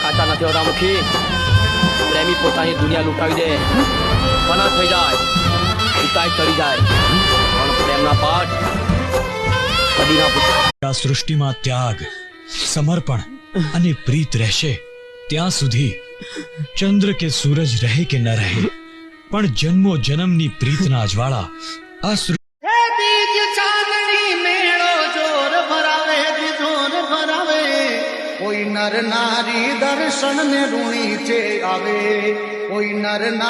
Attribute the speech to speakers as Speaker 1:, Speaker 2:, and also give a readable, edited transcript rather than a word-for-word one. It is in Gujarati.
Speaker 1: કાચા નથી હોતા મુખી. પ્રેમી પોતાની દુનિયા લૂંટાવી દે, ફના થઈ જાય, ઊંચાઈ ચડી જાય, પણ પ્રેમના પાઠ કદી ના પૂછાય.
Speaker 2: આ સૃષ્ટિમાં ત્યાગ, સમર્પણ અને પ્રીત રહેશે ત્યાં સુધી ચંદ્ર કે સૂરજ રહે કે ન રહે, પણ જન્મો જન્મની પ્રીતના જ્વાળા આ
Speaker 3: બીજ ચાંદની મેળો જોર ભરાવે જોર ભરાવે. કોઈ નર નારી દર્શન ને રૂણી છે આવે, કોઈ નર નારી